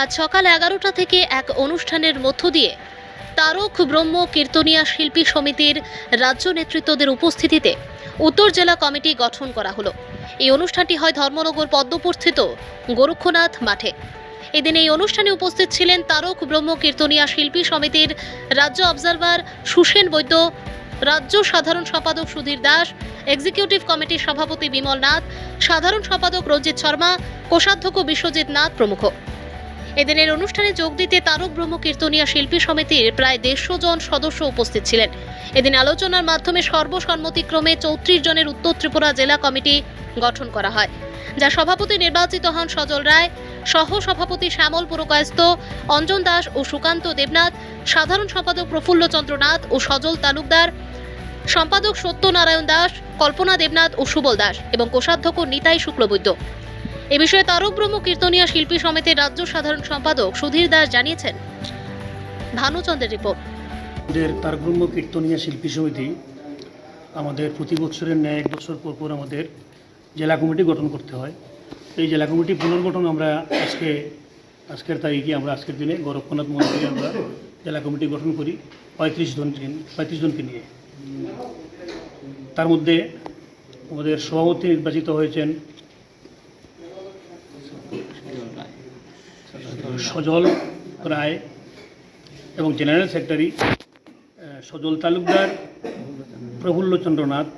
আজ সকাল 11টা থেকে এক অনুষ্ঠানের মধ্য দিয়ে তারক ব্রহ্ম কীর্তনিয়া শিল্পী সমিতির রাজ্য নেতৃত্বদের উপস্থিতিতে উত্তর জেলা কমিটি গঠন করা হলো। এই অনুষ্ঠানটি হয় ধর্মনগর পদ্মপুরস্থিত গোরক্ষনাথ মাঠে। এদিন এই অনুষ্ঠানে উপস্থিত ছিলেন তারক ব্রহ্ম কীর্তনিয়া শিল্পী সমিতির রাজ্য অবজারভার সুসেন বৈদ্য, রাজ্য সাধারণ সম্পাদক সুধীর দাস, এক্সিকিউটিভ কমিটির সভাপতি বিমল নাথ, সাধারণ সম্পাদক রঞ্জিত শর্মা, কোষাধ্যক্ষ বিশ্বজিৎ নাথ প্রমুখ। এদিনের অনুষ্ঠানে যোগ দিতে তারক ব্রহ্ম কীর্তনিয়া শিল্পী সমিতির প্রায় 150 জন সদস্য উপস্থিত ছিলেন। এদিন আলোচনার মাধ্যমে সর্বসম্মতিক্রমে 34 জনের উত্তর ত্রিপুরা জেলা কমিটি গঠন করা হয়, যা সভাপতি নির্বাচিত হন সজল রায়, সহ সভাপতি শ্যামল পুরকায়স্থ, অঞ্জন দাস ও সুকান্ত দেবনাথ, সাধারণ সম্পাদক প্রফুল্ল চন্দ্র নাথ ও সজল তালুকদার, সম্পাদক সত্যনারায়ণ দাস, কল্পনা দেবনাথ ও সুবল দাস এবং কোষাধ্যক্ষ নিতাই শুক্লবৈদ্য। এ বিষয়ে তারক ব্রহ্ম কীর্তনিয়া শিল্পী সমিতির রাজ্য সাধারণ সম্পাদক সুধীর দাস জানিয়েছেন। ভানুচন্দ্রের রিপোর্ট। আমাদের তারক ব্রহ্ম কীর্তনিয়া শিল্পী সমিতি আমাদের প্রতি বছরের ন্যায় 1 বছর পর পর আমাদের জেলা কমিটি গঠন করতে হয়। এই জেলা কমিটি পুনর্গঠন আমরা আজকের তারিখে আজকের দিনে গোরক্ষনাথ মন্দিরে আমরা জেলা কমিটি গঠন করি 35 জনকে নিয়ে। তার মধ্যে আমাদের সভাপতি নির্বাচিত হয়েছেন সজল রায় এবং জেনারেল সেক্রেটারি সজল তালুকদার, প্রফুল্ল চন্দ্রনাথ।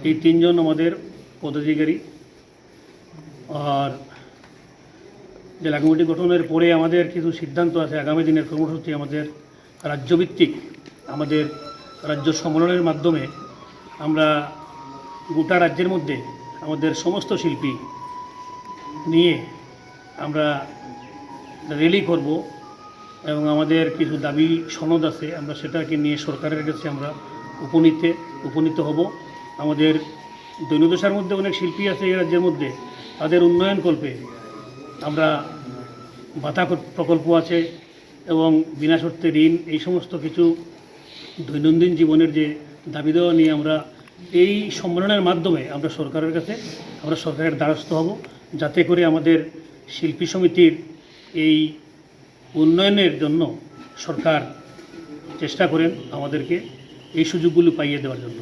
এই 3 জন আমাদের পদাধিকারী। আর জেলা কমিটি গঠনের পরে আমাদের কিছু সিদ্ধান্ত আছে। আগামী দিনের কর্মসূচি আমাদের রাজ্যভিত্তিক আমাদের রাজ্য সম্মেলনের মাধ্যমে আমরা গোটা রাজ্যের মধ্যে আমাদের সমস্ত শিল্পী নিয়ে আমরা র্যালি করব এবং আমাদের কিছু দাবি সনদ আছে, আমরা সেটাকে নিয়ে সরকারের কাছে আমরা উপনীত হব। আমাদের দৈনদশার মধ্যে অনেক শিল্পী আছে এই রাজ্যের মধ্যে, তাদের উন্নয়ন কল্পে আমরা ভাতা প্রকল্প আছে এবং বিনা শর্তে ঋণ, এই সমস্ত কিছু দৈনন্দিন জীবনের যে দাবি দেওয়া নিয়ে আমরা এই সম্মেলনের মাধ্যমে আমরা সরকারের দ্বারস্থ হব, যাতে করে আমাদের শিল্পী সমিতির এই উন্নয়নের জন্য সরকার চেষ্টা করেন আমাদেরকে এই সুযোগগুলো পাইয়ে দেওয়ার জন্য।